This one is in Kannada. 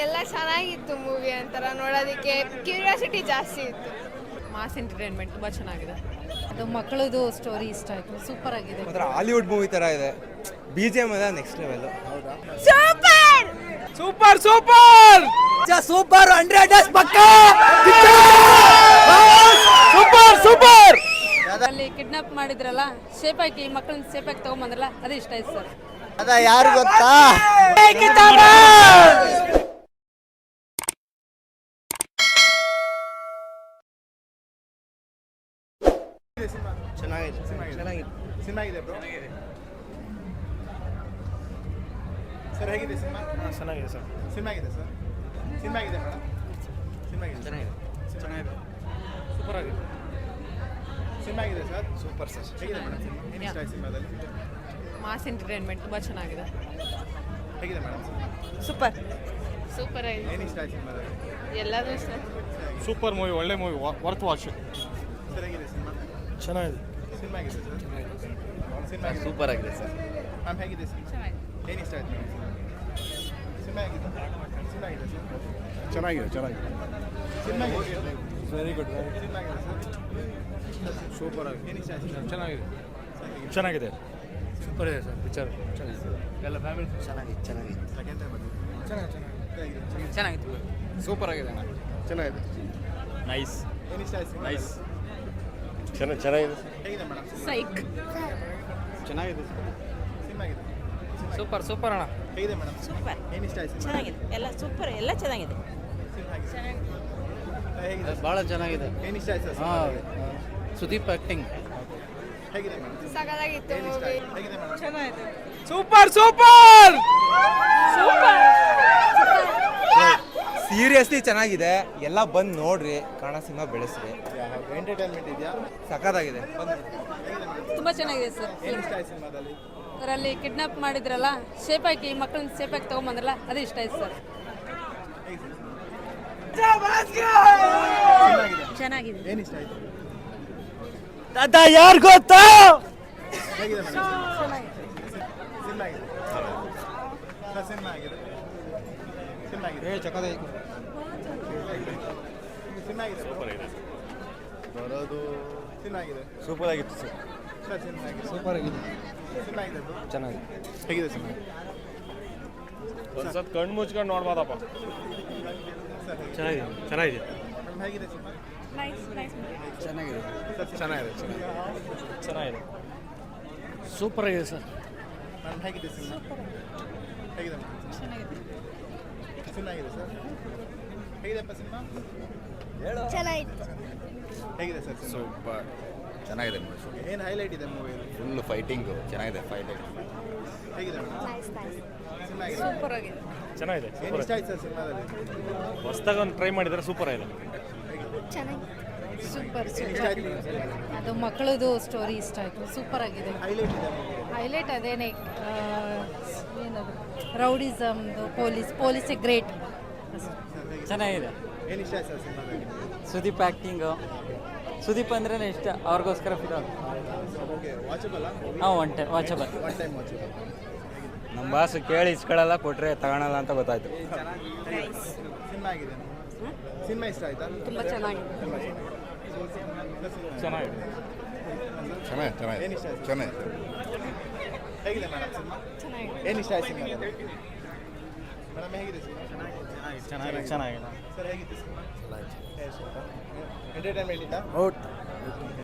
ಎಲ್ಲ ಚೆನ್ನಾಗಿತ್ತು ಮೂವಿ ಅಂತರ ನೋಡೋದಕ್ಕೆ ಕ್ಯೂರಿಯಾಸಿಟಿ ಜಾಸ್ತಿ ಇತ್ತು. ಮಾಸ್ ಎಂಟರ್ಟೈನ್ಮೆಂಟ್ ತುಂಬ ಚೆನ್ನಾಗಿದೆ. ಅದು ಮಕ್ಕಳದು ಸ್ಟೋರಿ ಇಷ್ಟ ಆಯಿತು, ಸೂಪರ್ ಆಗಿದೆ. ಮಾತ್ರ ಹಾಲಿವುಡ್ ಮೂವಿ ಥರ ಇದೆ. BGM ಅದ next level. Super super super super 100 ಪಕ್ಕಾ ಸೂಪರ್ ಸೂಪರ್. ಅಲ್ಲಿ ಕಿಡ್ನಾಪ್ ಮಾಡಿದ್ರಲ್ಲ, ಶೇಪ್ ಹಾಕಿ ಮಕ್ಕಳನ್ನ ಶೇಪ್ ಹಾಕಿ ತಗೊಂಬಂದ್ರಲ್ಲ, ಅದು ಇಷ್ಟ ಆಯ್ತು ಸರ್. ಅದ ಯಾರು ಗೊತ್ತಾ? ಚೆನ್ನಾಗಿದೆ ಸಿನಿಮಾ ಬ್ರೋ. ಸರ್ ಹೇಗಿದೆ ಸಿನಿಮಾ? ಚೆನ್ನಾಗಿದೆ ಸರ್. ಸಿನಿಮಾ ಆಗಿದೆ ಸರ್. ಸಿನಿಮಾ ಆಗಿದೆ ಮೇಡಮ್. ಸಿನಿಮಾ ಆಗಿದೆ. ಚೆನ್ನಾಗಿದೆ ಸೂಪರ್ ಆಗಿದೆ. ಸಿನಿಮಾ ಆಗಿದೆ ಸರ್. Super sir. ಹೇಗಿದೆ ಮೇಡಮ್ ಸಿನಿಮಾ? ಏನು ಇಷ್ಟ ಆಯ್ತು ಸಿನಿಮಾದಲ್ಲಿ? ಮಾಸ್ ಎಂಟರ್ಟೈನ್ಮೆಂಟ್ ತುಂಬ ಚೆನ್ನಾಗಿದೆ. ಹೇಗಿದೆ ಮೇಡಮ್ ಸಿನಿಮಾ? ಸೂಪರ್ ಸೂಪರ್ ಆಗಿದೆ. ಏನು ಇಷ್ಟ ಆಯ್ತು ಸಿನಿಮಾದಲ್ಲಿ? ಎಲ್ಲದೂ ಇಷ್ಟ. ಸೂಪರ್ ಮೂವಿ, ಒಳ್ಳೆ ಮೂವಿ, ವರ್ತ್ ವಾಚ್. ಸರ್ ಹೇಗಿದೆ ಸಿನಿಮಾ? ಚೆನ್ನಾಗಿದೆ. ಸಿನಿಮಾ ಆಗಿದೆ ಸರ್. ಸಿನಿಮಾ ಆಗಿದೆ. ಸೂಪರ್ ಆಗಿದೆ ಸರ್. ಮ್ಯಾಮ್ ಹೇಗಿದೆ ಸಿನಿಮಾ? ಏನು ಇಷ್ಟ ಆಯ್ತು ಮೇಡಮ್ ಸಿನಿಮಾ ಆಗಿದೆ? ಸಿನಿಮಾ ಆಗಿದೆ ಸರ್. ಚೆನ್ನಾಗಿದೆ. ಸಿನಿಮಾ ಆಗಿದೆ. Very good. ಸಿನಿಮಾ ಆಗಿದೆ ಸರ್. ಸೂಪರ್ ಆಗಿದೆ. ಏನು ಇಷ್ಟ ಆಯ್ತು ಸರ್? ಚೆನ್ನಾಗಿದೆ. ಚೆನ್ನಾಗಿದೆ. ಸೂಪರ್ ಇದೆ ಸರ್ ಪಿಕ್ಚರ್. ಚೆನ್ನಾಗಿದೆ. ಎಲ್ಲ ಫ್ಯಾಮಿಲಿ ಚೆನ್ನಾಗಿದೆ. ಸೆಕೆಂಡ್ ಟೈಮ್ ಬಂದಿದೆ. ಚೆನ್ನಾಗಿತ್ತು. ಸೂಪರ್ ಆಗಿದೆ. ಚೆನ್ನಾಗಿದೆ. ನೈಸ್. ಏನು ಇಷ್ಟ ಆಯ್ತು ಸಿನಿಮಾ? ನೈಸ್. ಚೆನ್ನಾಗಿದೆ. ಹೇಗಿದೆ ಮೇಡಮ್? ಸೈಕ್. ಚೆನ್ನಾಗಿದೆ. ಸಿನಿಮಾ ಆಗಿದೆ. ಸೂಪರ್ ಸೂಪರ್ ಅಣ್ಣ. ಹೇಗಿದೆ ಮೇಡಮ್? ಸೂಪರ್, ಏನು ಇಷ್ಟ ಆಯ್ತು ಸಿನಿಮಾ? ಚೆನ್ನಾಗಿದೆ, ಎಲ್ಲ ಸೂಪರ್, ಎಲ್ಲ ಚೆನ್ನಾಗಿದೆ. ಸಿನಿಮಾ ಆಗಿದೆ. ಹೇಗಿದೆ? ಭಾಳ ಚೆನ್ನಾಗಿದೆ. ಏನು ಇಷ್ಟ ಆಯ್ತು ಸರ್? ಸುದೀಪ್ ಆ್ಯಕ್ಟಿಂಗ್. ಹೇಗಿದೆ ಮೇಡಮ್? ಸಖತ್ತಾಗಿತ್ತು ಏನು ಇಷ್ಟ ಮೂವಿ. ಆಯ್ತು? ಹೇಗಿದೆ ಮೇಡಮ್? ಸೂಪರ್ ಸೂಪರ್ ಸೀರಿಯಸ್ಲಿ ಚೆನ್ನಾಗಿದೆ. ಎಲ್ಲ ಬಂದು ನೋಡ್ರಿ, ಕನ್ನಡ ಸಿನಿಮಾ ಬೆಳೆಸ್ರಿ. ಎಂಟರ್ಟೈನ್ಮೆಂಟ್ ಇದೆಯಾ? ಸಖತ್ತಾಗಿದೆ. ತುಂಬ ಚೆನ್ನಾಗಿದೆ ಸರ್. ಏನು ಇಷ್ಟ ಆಯ್ತು ಸಿನಿಮಾದಲ್ಲಿ? ಅದರಲ್ಲಿ ಕಿಡ್ನಾಪ್ ಮಾಡಿದ್ರಲ್ಲ, ಶೇಪ್ ಹಾಕಿ ಮಕ್ಕಳನ್ನ ಶೇಪ್ ಹಾಕಿ ತಗೊಂಬಂದ್ರಲ್ಲ, ಅದು ಇಷ್ಟ ಆಯ್ತು ಸರ್. ಚೆನ್ನಾಗಿದೆ. ಏನು ಇಷ್ಟ ಆಯ್ತು? ಅದ ಯಾರು ಗೊತ್ತಾ? ಹೇಗಿದೆ ಮೇಡಮ್? ಸಿನಿಮಾ ಆಗಿದೆ. ಸರ್ ಸಿನಿಮಾ ಆಗಿದೆ. ಸಿನಿಮಾ ಆಗಿದೆ. ಚಕ್ಕದಾಗಿ ಸಿನಿಮಾ ಆಗಿದೆ. ಸೂಪರ್ ಆಗಿದೆ. ಬರೋದು ಸಿನಿಮಾ ಆಗಿದೆ. ಸೂಪರ್ ಆಗಿತ್ತು ಸರ್. ಸರ್ ಸಿನಿಮಾ ಆಗಿದೆ. ಸೂಪರ್ ಆಗಿದೆ. ಸಿನಿಮಾ ಆಗಿದೆ ಬ್ರೋ. ಚೆನ್ನಾಗಿದೆ. ಹೇಗಿದೆ ಸಿನಿಮಾ? ಒಂದ್ಸತ್ ಕಣ್ಣು ಮುಚ್ಕೊಂಡು ನೋಡ್ಬೋದಪ್ಪ. ಸರ್ ಹೇಗಿದೆ? ಚೆನ್ನಾಗಿದೆ. ಮೇಡಮ್ ಹೇಗಿದೆ ಸಿನಿಮಾ? ಚೆನ್ನಾಗಿದೆ. ಚೆನ್ನಾಗಿದೆ. ಸೂಪರ್ ಆಗಿದೆ ಸರ್. ಮೇಡಮ್ ಹೇಗಿದೆ ಸಿನಿಮಾ? ಹೇಗಿದೆ ಮೇಡಮ್? ಸಿನಿಮಾ ಆಗಿದೆ ಸರ್. ಹೇಗಿದೆಪ್ಪ ಸಿನಿಮಾ? ಚೆನ್ನಾಗಿತ್ತು. ಹೇಗಿದೆ ಸರ್ ಸಿನಿಮಾ? ಸೂಪರ್ ಚೆನ್ನಾಗಿದೆ. ಏನು ಹೈಲೈಟ್ ಇದೆ ಮೂವಿಯಲ್ಲಿ? ಫುಲ್ ಫೈಟಿಂಗು ಚೆನ್ನಾಗಿದೆ. ಫೈಟಿಂಗ್ ಹೇಗಿದೆ ಮೇಡಮ್? ಸಿನಿಮಾ ಆಗಿದೆ. ಸೂಪರ್ ಆಗಿದೆ. ಚೆನ್ನಾಗಿದೆ. ಏನು ಇಷ್ಟ ಆಯ್ತು ಸರ್ ಸಿನಿಮಾದಲ್ಲಿ? ಹೊಸ್ದಾಗಿ ಒಂದು ಟ್ರೈ ಮಾಡಿದರೆ ಸೂಪರ್ ಆಗಿದೆ. ಸೂಪರ್ ಏನು ಇಷ್ಟ ಆಯ್ತು ಮೇಡಮ್ ಸಿನಿಮಾ? ಅದು ಮಕ್ಕಳದು ಸ್ಟೋರಿ ಇಷ್ಟ ಆಯಿತು, ಸೂಪರ್ ಆಗಿದೆ. ಹೈಲೈಟ್ ಇದೆ ಮೂವಿ. ಹೈಲೈಟ್ ಅದೇನೆ, ಏನದು ರೌಡಿಸಮ್ದು, ಪೊಲೀಸೇ ಗ್ರೇಟ್. ಚೆನ್ನಾಗಿದೆ. ಏನು ಇಷ್ಟ ಆಯ್ತು ಸರ್ ಸಿನಿಮಾದಲ್ಲಿ? ಸುದೀಪ್ ಆ್ಯಕ್ಟಿಂಗು. ಸುದೀಪ್ ಅಂದ್ರೇ ಇಷ್ಟ, ಅವ್ರಿಗೋಸ್ಕರ film. Okay watchable? One time watchable. One time watchable. ನಮ್ಮ ಬಾಸ್ ಕೇಳಿ ಇಸ್ಕೊಳ್ಳಲ್ಲ, ಕೊಟ್ಟರೆ ತಗೊಳಲ್ಲ ಅಂತ ಗೊತ್ತಾಯ್ತು. ಸಿನಿಮಾ ಆಗಿದೆ. ಸಿನಿಮಾ ಇಷ್ಟ ಆಯ್ತಾ? ತುಂಬ ಚೆನ್ನಾಗಿದೆ. ಚೆನ್ನಾಗಿದೆ. ಏನು ಇಷ್ಟ ಆಯ್ತು? ಹೇಗಿದೆ ಮೇಡಮ್ ಸಿನಿಮಾ? ಏನು ಇಷ್ಟ ಆಯ್ತು ಸಿನಿಮಾ? ಮೇಡಮ್ ಹೇಗಿದೆ ಸಿನಿಮಾ? ಚೆನ್ನಾಗಿದೆ. ಸರ್ ಹೇಗಿತ್ತು ಸಿನಿಮಾ? ಎಂಟರ್ಟೈನ್ಮೆಂಟ್ ಇತ್ತಾ?